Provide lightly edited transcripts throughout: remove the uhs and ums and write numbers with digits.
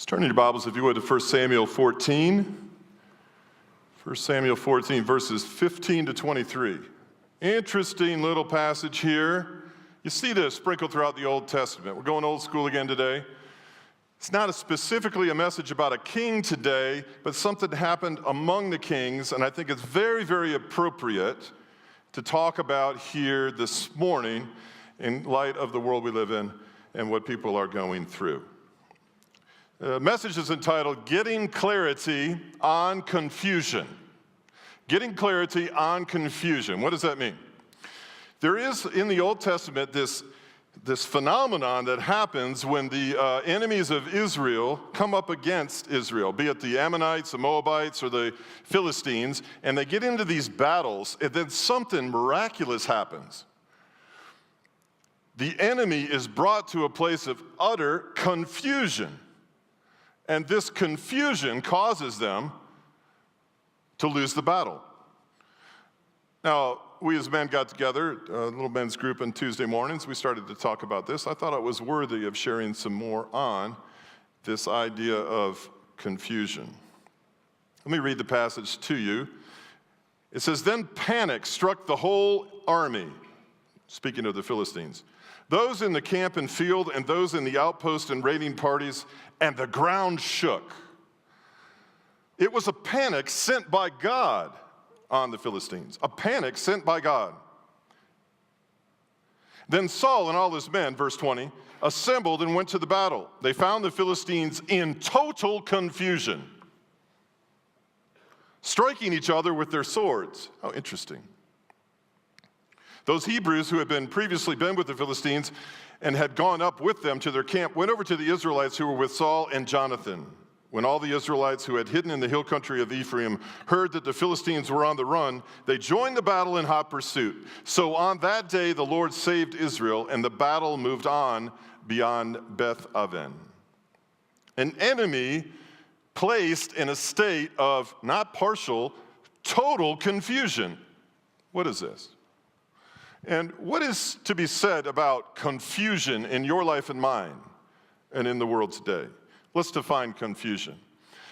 Let's turn your Bibles, if you would, to 1 Samuel 14. 1 Samuel 14, verses 15 to 23. Interesting little passage here. You see this sprinkled throughout the Old Testament. We're going old school again today. It's not specifically a message about a king today, but something happened among the kings, and I think it's very, very appropriate to talk about here this morning in light of the world we live in and what people are going through. The message is entitled, Getting Clarity on Confusion. Getting clarity on confusion. What does that mean? There is in the Old Testament this phenomenon that happens when the enemies of Israel come up against Israel, be it the Ammonites, the Moabites, or the Philistines, and they get into these battles, and then something miraculous happens. The enemy is brought to a place of utter confusion. And this confusion causes them to lose the battle. Now, we as men got together, a little men's group on Tuesday mornings. We started to talk about this. I thought it was worthy of sharing some more on this idea of confusion. Let me read the passage to you. It says, Then panic struck the whole army, speaking of the Philistines, those in the camp and field and those in the outpost and raiding parties, and the ground shook. It was a panic sent by God on the Philistines, a panic sent by God. Then Saul and all his men, verse 20, assembled and went to the battle. They found the Philistines in total confusion, striking each other with their swords. How interesting. Those Hebrews who had previously been with the Philistines and had gone up with them to their camp went over to the Israelites who were with Saul and Jonathan. When all the Israelites who had hidden in the hill country of Ephraim heard that the Philistines were on the run, they joined the battle in hot pursuit. So on that day the Lord saved Israel, and the battle moved on beyond Beth Aven. An enemy placed in a state of not partial, total confusion. What is this? And what is to be said about confusion in your life and mine and in the world today? Let's define confusion.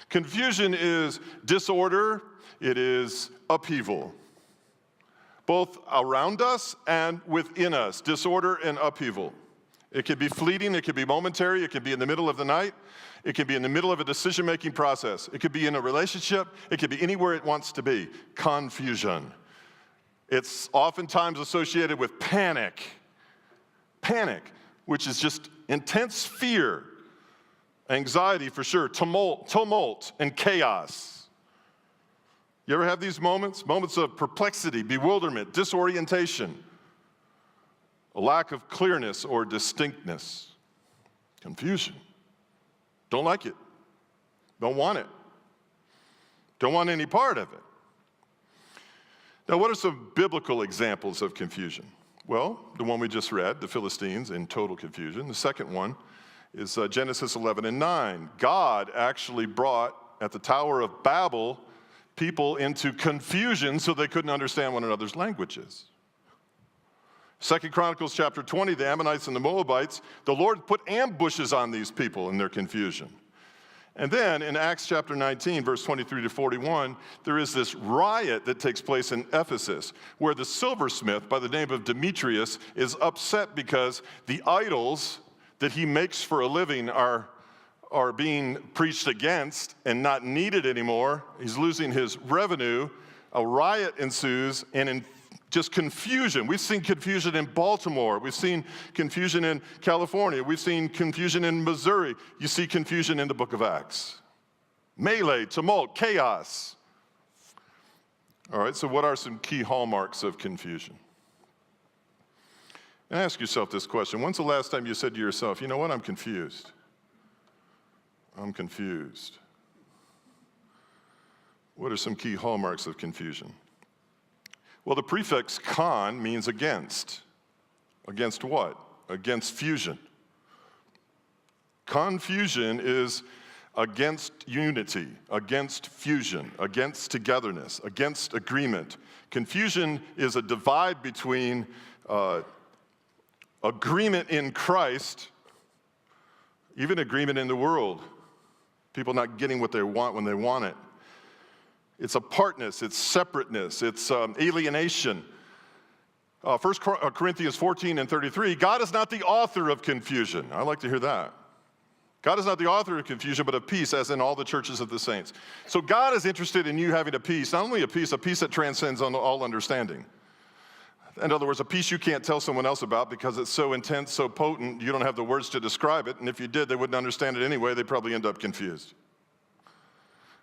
Confusion is disorder, it is upheaval, both around us and within us, disorder and upheaval. It can be fleeting, it can be momentary, it can be in the middle of the night, it can be in the middle of a decision-making process, it could be in a relationship, it could be anywhere it wants to be. Confusion. It's oftentimes associated with panic. Panic, which is just intense fear, anxiety for sure, tumult, and chaos. You ever have these moments? Moments of perplexity, bewilderment, disorientation, a lack of clearness or distinctness, confusion. Don't like it. Don't want it. Don't want any part of it. Now, what are some biblical examples of confusion? Well, the one we just read, the Philistines in total confusion. The second one is Genesis 11 and 9. God actually brought, at the Tower of Babel, people into confusion so they couldn't understand one another's languages. 2 Chronicles chapter 20, the Ammonites and the Moabites, the Lord put ambushes on these people in their confusion. And then in Acts chapter 19, verse 23 to 41, there is this riot that takes place in Ephesus where the silversmith by the name of Demetrius is upset because the idols that he makes for a living are being preached against and not needed anymore. He's losing his revenue. A riot ensues, and in just confusion. We've seen confusion in Baltimore. We've seen confusion in California. We've seen confusion in Missouri. You see confusion in the book of Acts. Melee, tumult, chaos. All right, so what are some key hallmarks of confusion? And ask yourself this question. When's the last time you said to yourself, you know what, I'm confused? I'm confused. What are some key hallmarks of confusion? Well, the prefix con means against. Against what? Against fusion. Confusion is against unity, against fusion, against togetherness, against agreement. Confusion is a divide between agreement in Christ, even agreement in the world. People not getting what they want when they want it. It's apartness, it's separateness, it's alienation. 1 Corinthians 14:33, God is not the author of confusion. I like to hear that. God is not the author of confusion, but of peace, as in all the churches of the saints. So God is interested in you having a peace, not only a peace that transcends all understanding. In other words, a peace you can't tell someone else about because it's so intense, so potent, you don't have the words to describe it, and if you did, they wouldn't understand it anyway, they'd probably end up confused.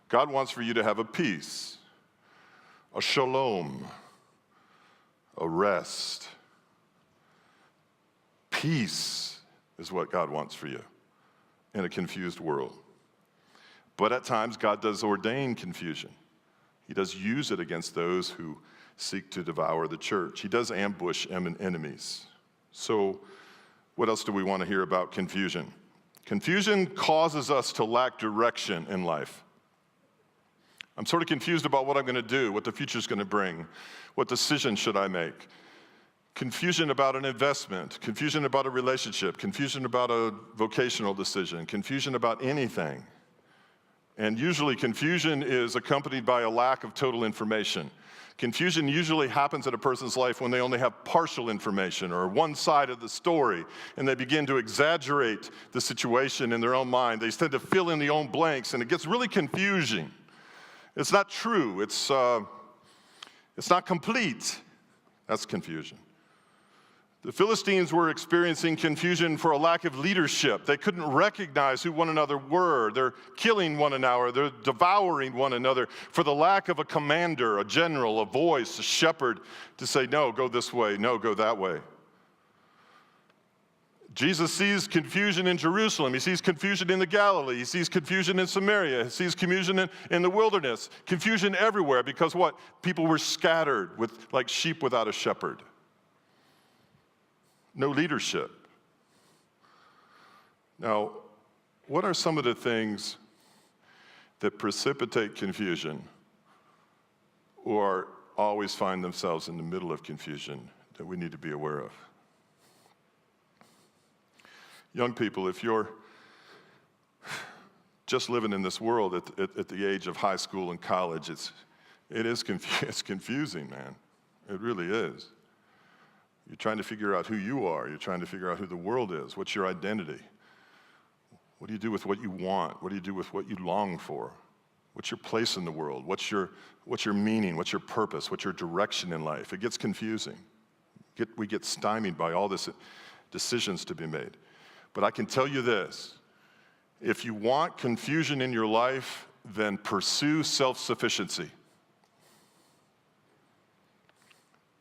God wants for you to have a peace, a shalom, a rest. Peace is what God wants for you in a confused world. But at times, God does ordain confusion. He does use it against those who seek to devour the church. He does ambush enemies. So what else do we want to hear about confusion? Confusion causes us to lack direction in life. I'm sort of confused about what I'm going to do, what the future's going to bring, what decision should I make. Confusion about an investment, confusion about a relationship, confusion about a vocational decision, confusion about anything. And usually confusion is accompanied by a lack of total information. Confusion usually happens in a person's life when they only have partial information or one side of the story, and they begin to exaggerate the situation in their own mind. They tend to fill in their own blanks, and it gets really confusing. It's not true. It's not complete. That's confusion. The Philistines were experiencing confusion for a lack of leadership. They couldn't recognize who one another were. They're killing one another. They're devouring one another for the lack of a commander, a general, a voice, a shepherd to say, no, go this way, no, go that way. Jesus sees confusion in Jerusalem. He sees confusion in the Galilee. He sees confusion in Samaria. He sees confusion in the wilderness. Confusion everywhere because what? People were scattered like sheep without a shepherd. No leadership. Now, what are some of the things that precipitate confusion or always find themselves in the middle of confusion that we need to be aware of? Young people, if you're just living in this world at the age of high school and college, it's confusing, man. It really is. You're trying to figure out who you are. You're trying to figure out who the world is. What's your identity? What do you do with what you want? What do you do with what you long for? What's your place in the world? What's your meaning? What's your purpose? What's your direction in life? It gets confusing. We get stymied by all these decisions to be made. But I can tell you this. If you want confusion in your life, then pursue self-sufficiency.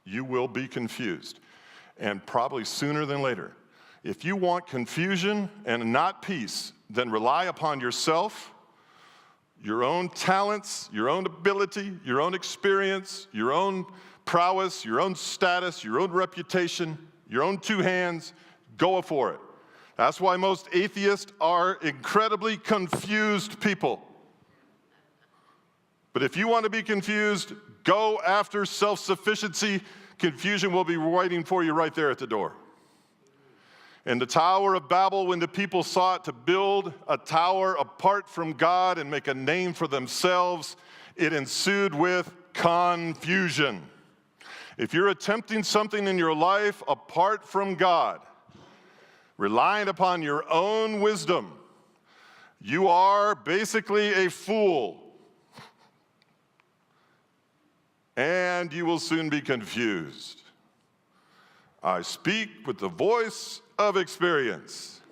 You will be confused. And probably sooner than later. If you want confusion and not peace, then rely upon yourself, your own talents, your own ability, your own experience, your own prowess, your own status, your own reputation, your own two hands. Go for it. That's why most atheists are incredibly confused people. But if you want to be confused, go after self-sufficiency. Confusion will be waiting for you right there at the door. In the Tower of Babel, when the people sought to build a tower apart from God and make a name for themselves, it ensued with confusion. If you're attempting something in your life apart from God, relying upon your own wisdom, you are basically a fool. And you will soon be confused. I speak with the voice of experience.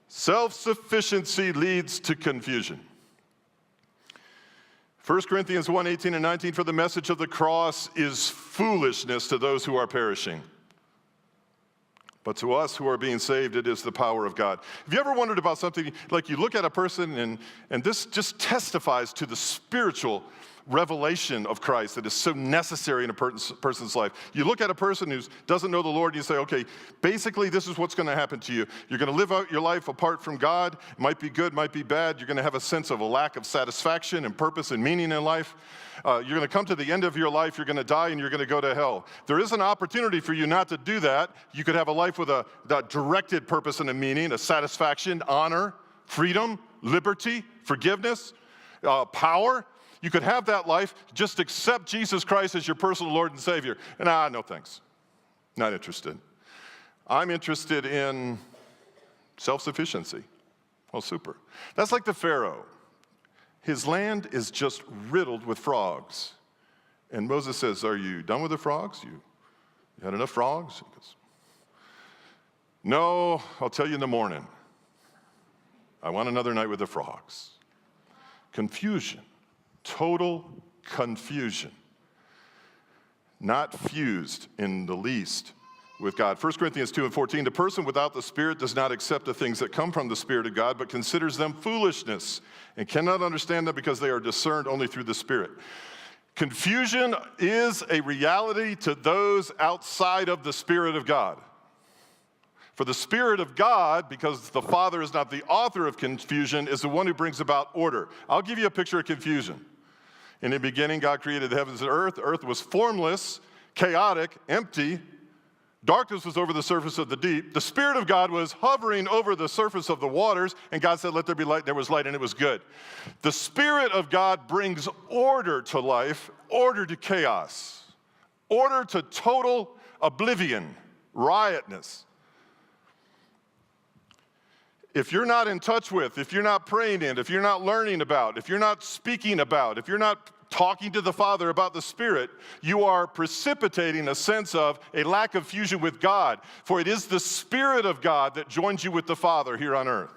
Self-sufficiency leads to confusion. 1 Corinthians 1:18 and 19, for the message of the cross is foolishness to those who are perishing. But to us who are being saved, it is the power of God. Have you ever wondered about something, like you look at a person and this just testifies to the spiritual revelation of Christ that is so necessary in a person's life. You look at a person who doesn't know the Lord and you say, okay, basically this is what's going to happen to you. You're going to live out your life apart from God. It might be good, might be bad. You're going to have a sense of a lack of satisfaction and purpose and meaning in life. You're going to come to the end of your life, you're going to die, and you're going to go to hell. There is an opportunity for you not to do that. You could have a life with a directed purpose and a meaning, a satisfaction, honor, freedom, liberty, forgiveness, power. You could have that life, just accept Jesus Christ as your personal Lord and Savior. And no thanks, not interested. I'm interested in self-sufficiency. Well, super. That's like the Pharaoh. His land is just riddled with frogs. And Moses says, are you done with the frogs? You had enough frogs? He goes, no, I'll tell you in the morning. I want another night with the frogs. Confusion, total confusion. Not fused in the least with God. 1 Corinthians 2:14, the person without the Spirit does not accept the things that come from the Spirit of God, but considers them foolishness and cannot understand them because they are discerned only through the Spirit. Confusion is a reality to those outside of the Spirit of God. For the Spirit of God, because the Father is not the author of confusion, is the one who brings about order. I'll give you a picture of confusion. In the beginning, God created the heavens and earth. The earth was formless, chaotic, empty. Darkness was over the surface of the deep. The Spirit of God was hovering over the surface of the waters, and God said, let there be light. There was light, and it was good. The Spirit of God brings order to life, order to chaos, order to total oblivion, riotness. If you're not in touch with, if you're not praying in, if you're not learning about, if you're not speaking about, if you're not talking to the Father about the Spirit, you are precipitating a sense of a lack of fusion with God. For it is the Spirit of God that joins you with the Father here on earth.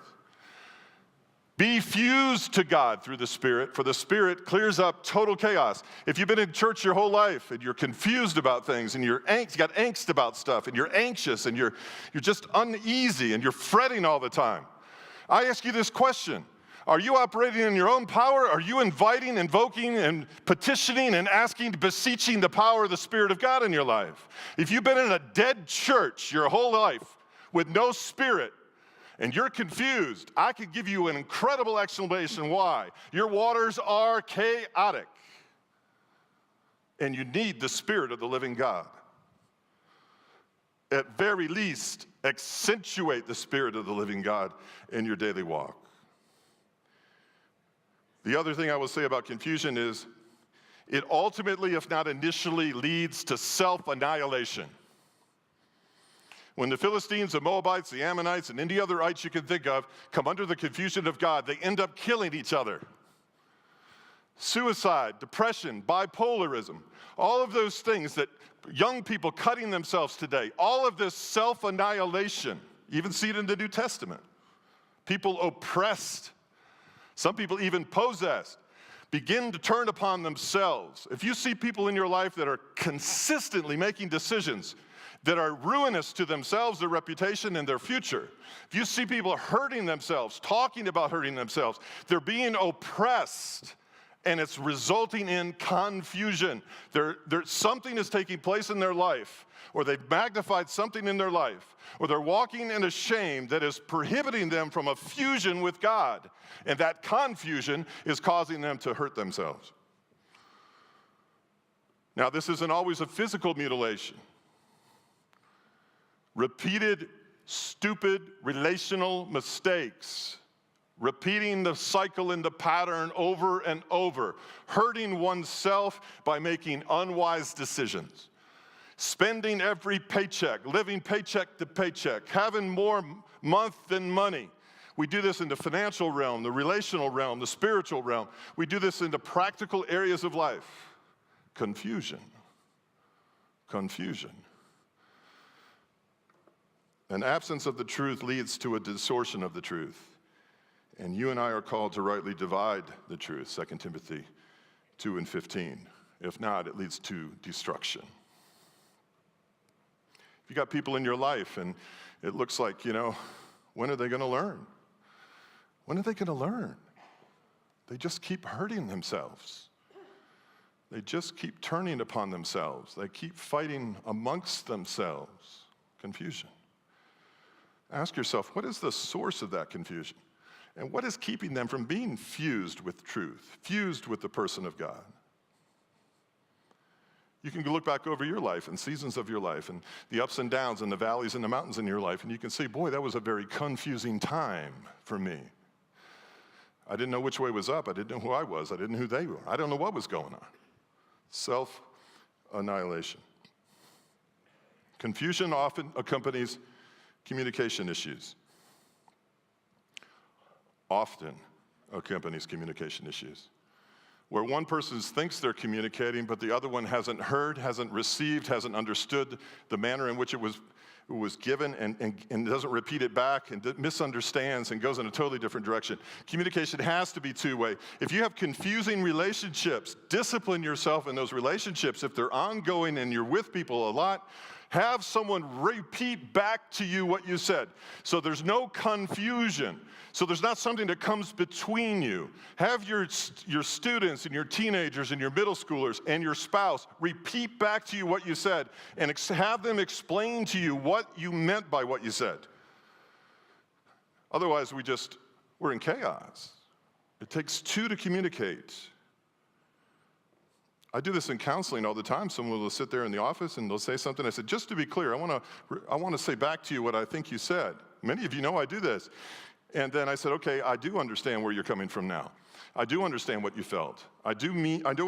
Be fused to God through the Spirit, for the Spirit clears up total chaos. If you've been in church your whole life and you're confused about things and you got angst about stuff and you're anxious and you're just uneasy and you're fretting all the time, I ask you this question. Are you operating in your own power? Are you inviting, invoking, and petitioning and asking, beseeching the power of the Spirit of God in your life? If you've been in a dead church your whole life with no Spirit, and you're confused, I could give you an incredible explanation why. Your waters are chaotic, and you need the Spirit of the living God. At very least, accentuate the Spirit of the living God in your daily walk. The other thing I will say about confusion is it ultimately, if not initially, leads to self-annihilation. When the Philistines, the Moabites, the Ammonites, and any other ites you can think of come under the confusion of God, they end up killing each other. Suicide, depression, bipolarism, all of those things that young people cutting themselves today, all of this self-annihilation, you even see it in the New Testament. People oppressed, some people even possessed, begin to turn upon themselves. If you see people in your life that are consistently making decisions that are ruinous to themselves, their reputation, and their future. If you see people hurting themselves, talking about hurting themselves, they're being oppressed, and it's resulting in confusion. Something is taking place in their life, or they've magnified something in their life, or they're walking in a shame that is prohibiting them from a fusion with God, and that confusion is causing them to hurt themselves. Now, this isn't always a physical mutilation. Repeated, stupid, relational mistakes. Repeating the cycle and the pattern over and over. Hurting oneself by making unwise decisions. Spending every paycheck, living paycheck to paycheck, having more month than money. We do this in the financial realm, the relational realm, the spiritual realm. We do this in the practical areas of life. Confusion. Confusion. An absence of the truth leads to a distortion of the truth. And you and I are called to rightly divide the truth, 2 Timothy 2:15. If not, it leads to destruction. If you got people in your life and it looks like, when are they going to learn? When are they going to learn? They just keep hurting themselves. They just keep turning upon themselves. They keep fighting amongst themselves. Confusion. Ask yourself, what is the source of that confusion? And what is keeping them from being fused with truth, fused with the person of God? You can look back over your life and seasons of your life and the ups and downs and the valleys and the mountains in your life, and you can say, boy, that was a very confusing time for me. I didn't know which way was up. I didn't know who I was. I didn't know who they were. I don't know what was going on. Self-annihilation. Confusion often accompanies communication issues. Often accompanies communication issues. Where one person thinks they're communicating, but the other one hasn't heard, hasn't received, hasn't understood the manner in which it was given and doesn't repeat it back and misunderstands and goes in a totally different direction. Communication has to be two-way. If you have confusing relationships, discipline yourself in those relationships. If they're ongoing and you're with people a lot, have someone repeat back to you what you said. So there's no confusion. So there's not something that comes between you. Have your students and your teenagers and your middle schoolers and your spouse repeat back to you what you said and have them explain to you what you meant by what you said. Otherwise, we're in chaos. It takes two to communicate. I do this in counseling all the time. Someone will sit there in the office and they'll say something. I said, just to be clear, I want to say back to you what I think you said. Many of you know I do this. And then I said, okay, I do understand where you're coming from now. I do understand what you felt. I do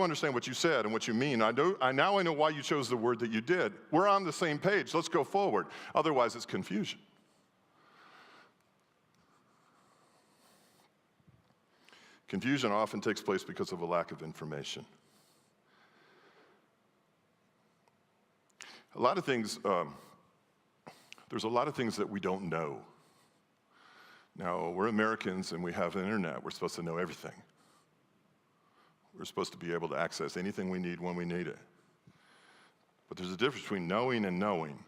understand what you said and what you mean. Now I know why you chose the word that you did. We're on the same page. Let's go forward. Otherwise, it's confusion. Confusion often takes place because of a lack of information. A lot of things, there's a lot of things that we don't know. Now, we're Americans and we have the internet. We're supposed to know everything. We're supposed to be able to access anything we need when we need it. But there's a difference between knowing and knowing.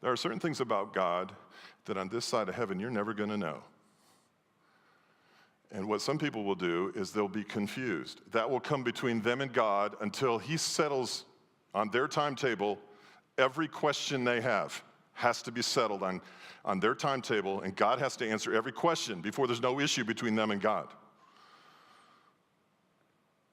There are certain things about God that on this side of heaven you're never going to know. And what some people will do is they'll be confused. That will come between them and God until He settles on their timetable. Every question they have has to be settled on their timetable, and God has to answer every question before there's no issue between them and God.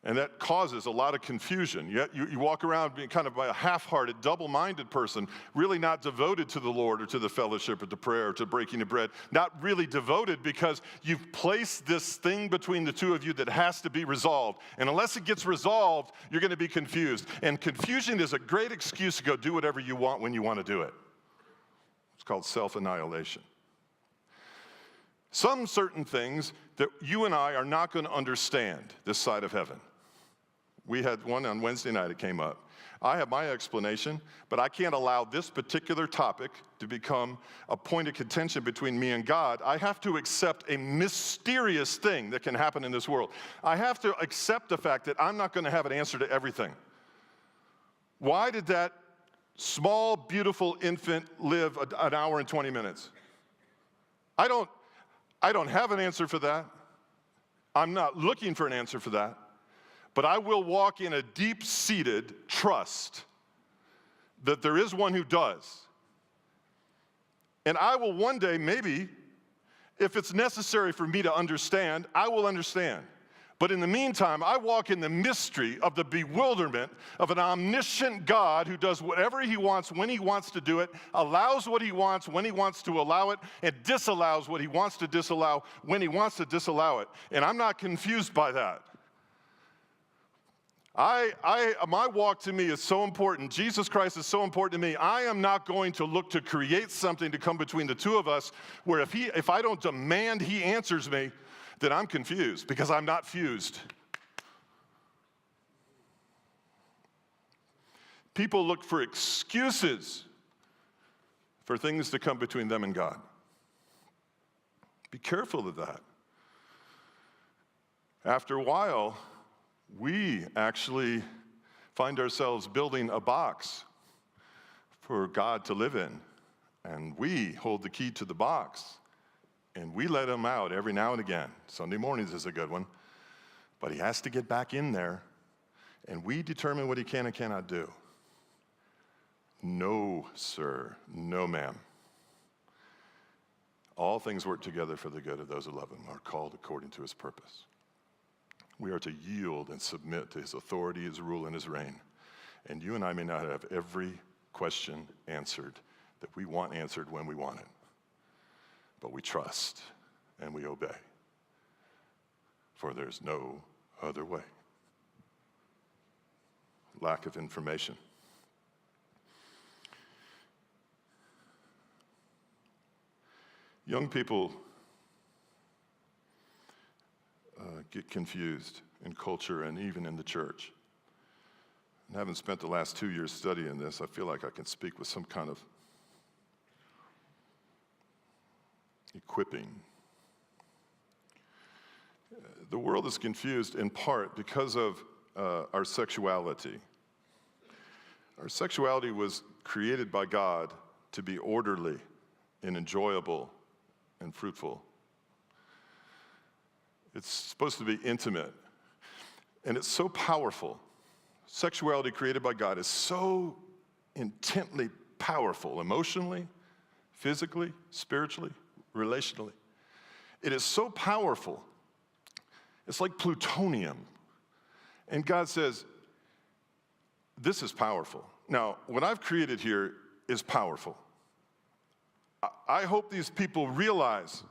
And that causes a lot of confusion. You walk around being kind of a half-hearted, double-minded person, really not devoted to the Lord or to the fellowship or to prayer or to breaking of bread. Not really devoted because you've placed this thing between the two of you that has to be resolved. And unless it gets resolved, you're going to be confused. And confusion is a great excuse to go do whatever you want when you want to do it. It's called self-annihilation. Some certain things that you and I are not going to understand this side of heaven. We had one on Wednesday night, it came up. I have my explanation, but I can't allow this particular topic to become a point of contention between me and God. I have to accept a mysterious thing that can happen in this world. I have to accept the fact that I'm not going to have an answer to everything. Why did that small, beautiful infant live an hour and 20 minutes? I don't have an answer for that. I'm not looking for an answer for that. But I will walk in a deep-seated trust that there is one who does. And I will one day, maybe, if it's necessary for me to understand, I will understand. But in the meantime, I walk in the mystery of the bewilderment of an omniscient God who does whatever He wants when He wants to do it, allows what He wants when He wants to allow it, and disallows what He wants to disallow when He wants to disallow it. And I'm not confused by that. My walk to me is so important. Jesus Christ is so important to me. I am not going to look to create something to come between the two of us where if I don't demand He answers me, then I'm confused because I'm not fused. People look for excuses for things to come between them and God. Be careful of that. After a while, we actually find ourselves building a box for God to live in, and we hold the key to the box. And we let Him out every now and again. Sunday mornings is a good one. But He has to get back in there. And we determine what He can and cannot do. No, sir. No, ma'am. All things work together for the good of those who love Him, are called according to His purpose. We are to yield and submit to His authority, His rule, and His reign. And you and I may not have every question answered that we want answered when we want it. But we trust and we obey. For there's no other way. Lack of information. Young people get confused in culture and even in the church. And having spent the last 2 years studying this, I feel like I can speak with some kind of equipping. The world is confused in part because of our sexuality. Our sexuality was created by God to be orderly and enjoyable and fruitful. It's supposed to be intimate, and it's so powerful. Sexuality created by God is so intently powerful, emotionally, physically, spiritually, relationally. It is so powerful. It's like plutonium. And God says, this is powerful. Now, what I've created here is powerful. I hope these people realize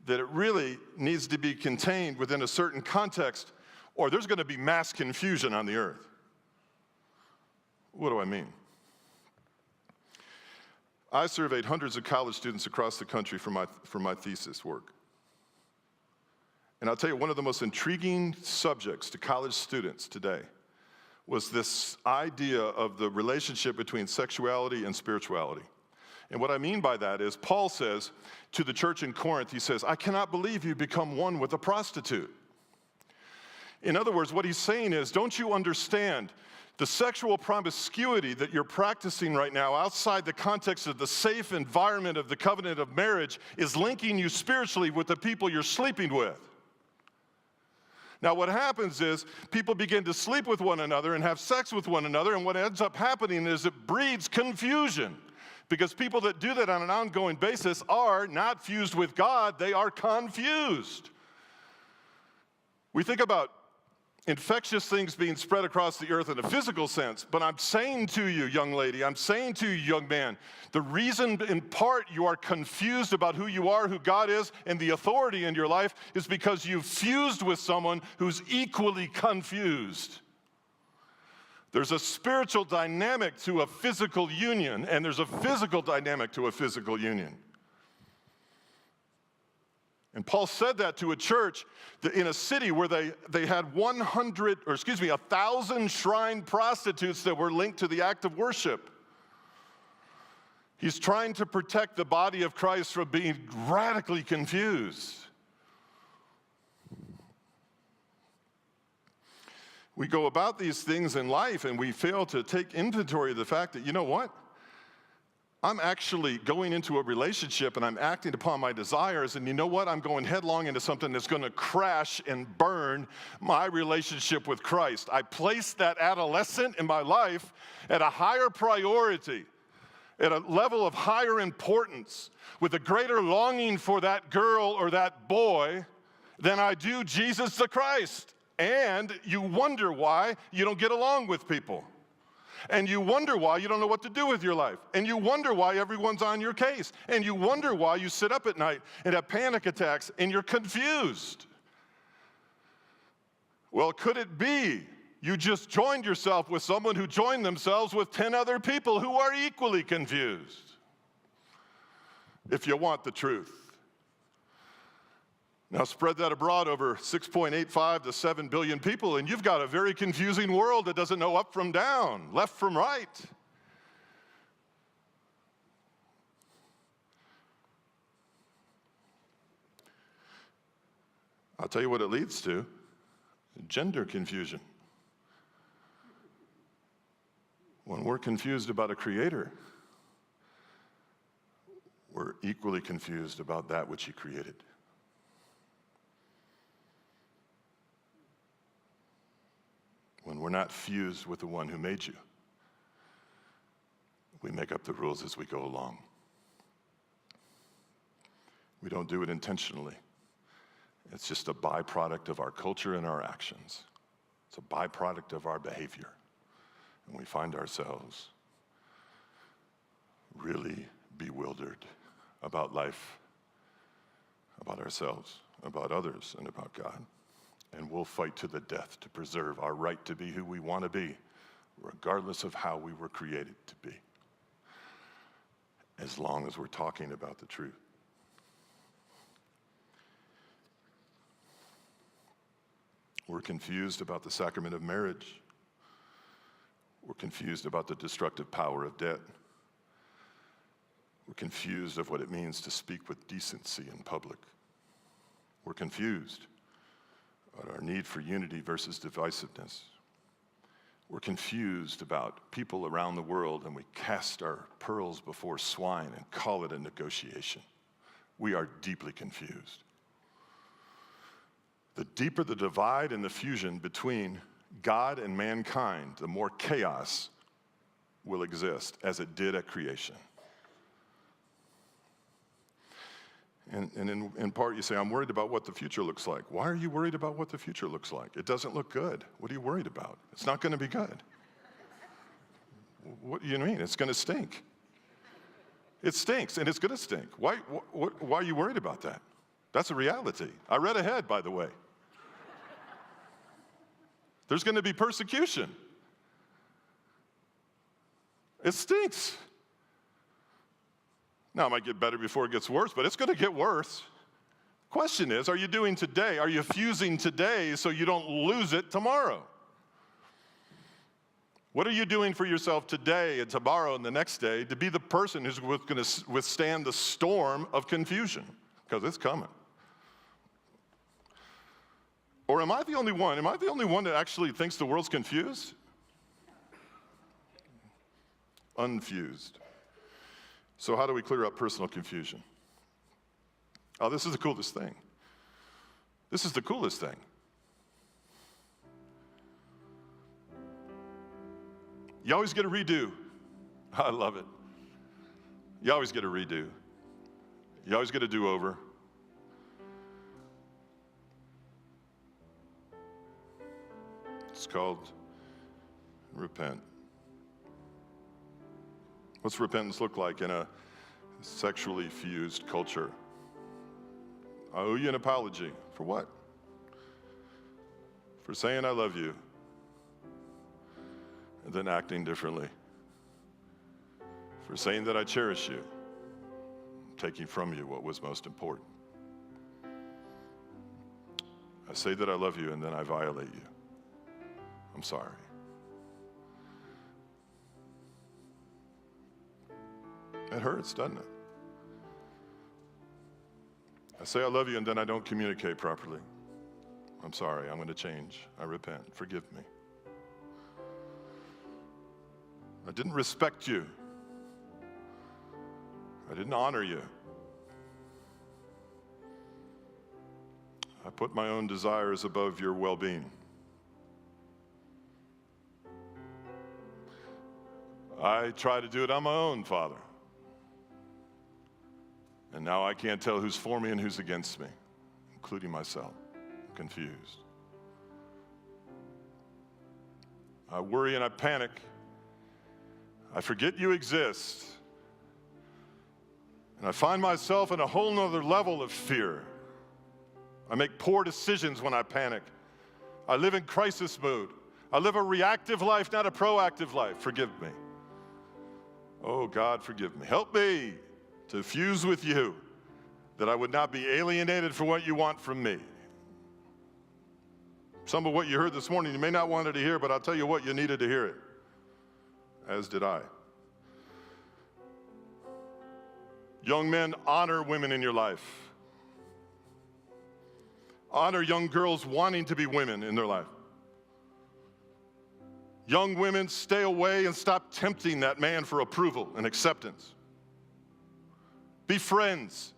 that it really needs to be contained within a certain context, or there's going to be mass confusion on the earth. What do I mean? I surveyed hundreds of college students across the country for my thesis work. And I'll tell you, one of the most intriguing subjects to college students today was this idea of the relationship between sexuality and spirituality. And what I mean by that is, Paul says to the church in Corinth, he says, I cannot believe you become one with a prostitute. In other words, what he's saying is, don't you understand the sexual promiscuity that you're practicing right now outside the context of the safe environment of the covenant of marriage is linking you spiritually with the people you're sleeping with. Now what happens is people begin to sleep with one another and have sex with one another, and what ends up happening is it breeds confusion. Because people that do that on an ongoing basis are not fused with God, they are confused. We think about infectious things being spread across the earth in a physical sense, but I'm saying to you, young lady, I'm saying to you, young man, the reason in part you are confused about who you are, who God is, and the authority in your life is because you've fused with someone who's equally confused. There's a spiritual dynamic to a physical union, and there's a physical dynamic to a physical union. And Paul said that to a church in a city where they had 1,000 shrine prostitutes that were linked to the act of worship. He's trying to protect the body of Christ from being radically confused. We go about these things in life and we fail to take inventory of the fact that, you know what? I'm actually going into a relationship and I'm acting upon my desires, and you know what? I'm going headlong into something that's going to crash and burn my relationship with Christ. I placed that adolescent in my life at a higher priority, at a level of higher importance, with a greater longing for that girl or that boy than I do Jesus the Christ. And you wonder why you don't get along with people. And you wonder why you don't know what to do with your life. And you wonder why everyone's on your case. And you wonder why you sit up at night and have panic attacks and you're confused. Well, could it be you just joined yourself with someone who joined themselves with 10 other people who are equally confused? If you want the truth. Now spread that abroad over 6.85 to 7 billion people, and you've got a very confusing world that doesn't know up from down, left from right. I'll tell you what it leads to: gender confusion. When we're confused about a creator, we're equally confused about that which he created. When we're not fused with the one who made you, we make up the rules as we go along. We don't do it intentionally. It's just a byproduct of our culture and our actions. It's a byproduct of our behavior. And we find ourselves really bewildered about life, about ourselves, about others, and about God. And we'll fight to the death to preserve our right to be who we want to be, regardless of how we were created to be, as long as we're talking about the truth. We're confused about the sacrament of marriage. We're confused about the destructive power of debt. We're confused of what it means to speak with decency in public. We're confused about our need for unity versus divisiveness. We're confused about people around the world, and we cast our pearls before swine and call it a negotiation. We are deeply confused. The deeper the divide and the fusion between God and mankind, the more chaos will exist, as it did at creation. And in part, you say, I'm worried about what the future looks like. Why are you worried about what the future looks like? It doesn't look good. What are you worried about? It's not going to be good. What do you mean? It's going to stink. It stinks, and it's going to stink. Why are you worried about that? That's a reality. I read ahead, by the way. There's going to be persecution. It stinks. Now, it might get better before it gets worse, but it's going to get worse. Question is, are you doing today? Are you fusing today so you don't lose it tomorrow? What are you doing for yourself today and tomorrow and the next day to be the person who's going to withstand the storm of confusion? Because it's coming. Or am I the only one? Am I the only one that actually thinks the world's confused? Unfused. So how do we clear up personal confusion? Oh, this is the coolest thing. This is the coolest thing. You always get a redo. I love it. You always get a redo. You always get a do-over. It's called repent. What's repentance look like in a sexually fused culture? I owe you an apology. For what? For saying I love you and then acting differently. For saying that I cherish you, taking from you what was most important. I say that I love you and then I violate you. I'm sorry. It hurts, doesn't it? I say I love you and then I don't communicate properly. I'm sorry, I'm going to change. I repent. Forgive me. I didn't respect you. I didn't honor you. I put my own desires above your well-being. I try to do it on my own, Father. And now I can't tell who's for me and who's against me, including myself. I'm confused. I worry and I panic. I forget you exist. And I find myself in a whole nother level of fear. I make poor decisions when I panic. I live in crisis mode. I live a reactive life, not a proactive life. Forgive me. Oh, God, forgive me. Help me to fuse with you, that I would not be alienated for what you want from me. Some of what you heard this morning, you may not want to hear, but I'll tell you what, you needed to hear it, as did I. Young men, honor women in your life. Honor young girls wanting to be women in their life. Young women, stay away and stop tempting that man for approval and acceptance. Be friends.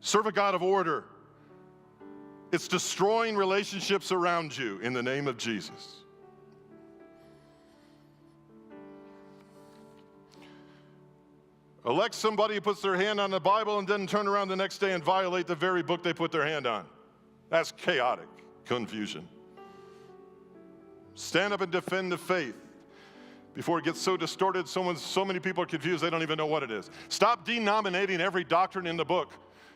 Serve a God of order. It's destroying relationships around you in the name of Jesus. Elect somebody who puts their hand on the Bible and then turn around the next day and violate the very book they put their hand on. That's chaotic confusion. Stand up and defend the faith before it gets so distorted, so many people are confused, they don't even know what it is. Stop denominating every doctrine in the book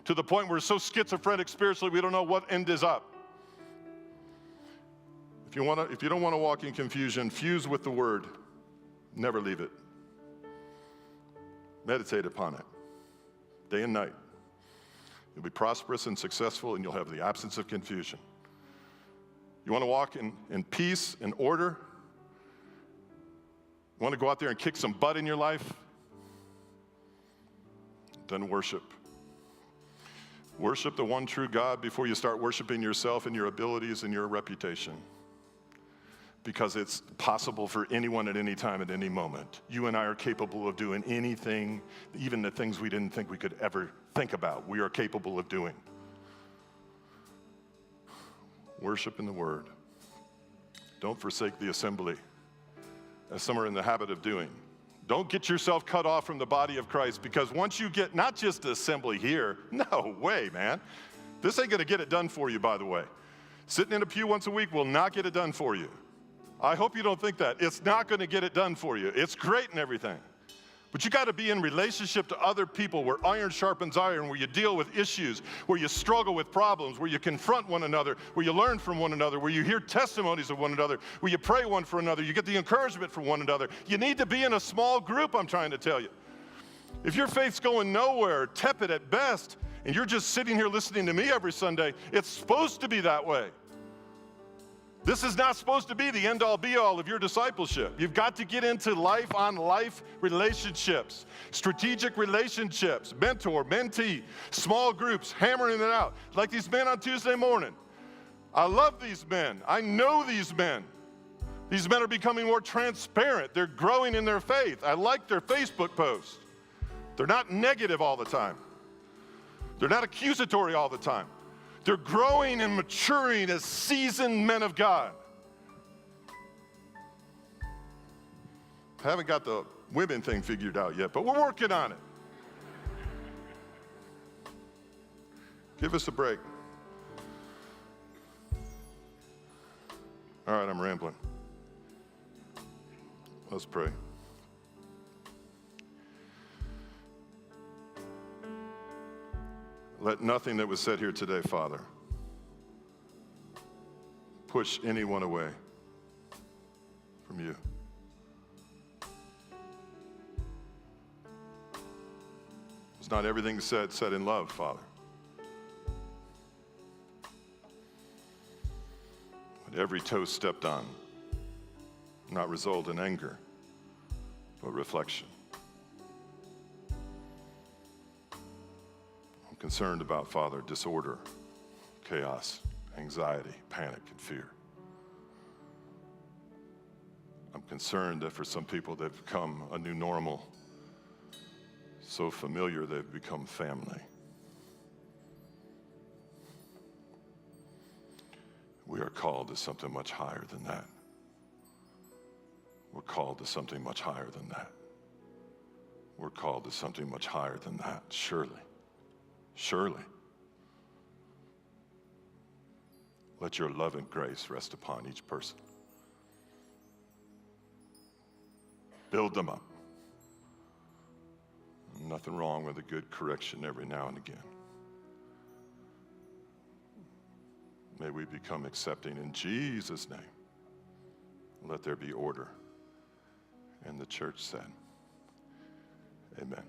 to the point where we're so schizophrenic spiritually we don't know what end is up. If you don't want to walk in confusion, fuse with the Word. Never leave it. Meditate upon it, day and night. You'll be prosperous and successful, and you'll have the absence of confusion. You want to walk in peace and order? You want to go out there and kick some butt in your life? Then worship. Worship the one true God before you start worshiping yourself and your abilities and your reputation. Because it's possible for anyone at any time, at any moment. You and I are capable of doing anything, even the things we didn't think we could ever think about, we are capable of doing. Worship in the Word. Don't forsake the assembly, as some are in the habit of doing. Don't get yourself cut off from the body of Christ, because once you get not just the assembly here, no way, man. This ain't gonna get it done for you, by the way. Sitting in a pew once a week will not get it done for you. I hope you don't think that. It's not going to get it done for you. It's great and everything. But you got to be in relationship to other people where iron sharpens iron, where you deal with issues, where you struggle with problems, where you confront one another, where you learn from one another, where you hear testimonies of one another, where you pray one for another, you get the encouragement from one another. You need to be in a small group, I'm trying to tell you. If your faith's going nowhere, tepid at best, and you're just sitting here listening to me every Sunday, it's supposed to be that way. This is not supposed to be the end-all, be-all of your discipleship. You've got to get into life-on-life relationships, strategic relationships, mentor, mentee, small groups, hammering it out. Like these men on Tuesday morning. I love these men. I know these men. These men are becoming more transparent. They're growing in their faith. I like their Facebook posts. They're not negative all the time. They're not accusatory all the time. They're growing and maturing as seasoned men of God. I haven't got the women thing figured out yet, but we're working on it. Give us a break. All right, I'm rambling. Let's pray. Let nothing that was said here today, Father, push anyone away from you. It's not everything said in love, Father. But every toe stepped on not result in anger, but reflection. Concerned about, Father, disorder, chaos, anxiety, panic, and fear. I'm concerned that for some people they've become a new normal, so familiar they've become family. We are called to something much higher than that. We're called to something much higher than that. We're called to something much higher than that, surely. Surely. Let your love and grace rest upon each person. Build them up. Nothing wrong with a good correction every now and again. May we become accepting in Jesus' name. Let there be order. And the church said, amen.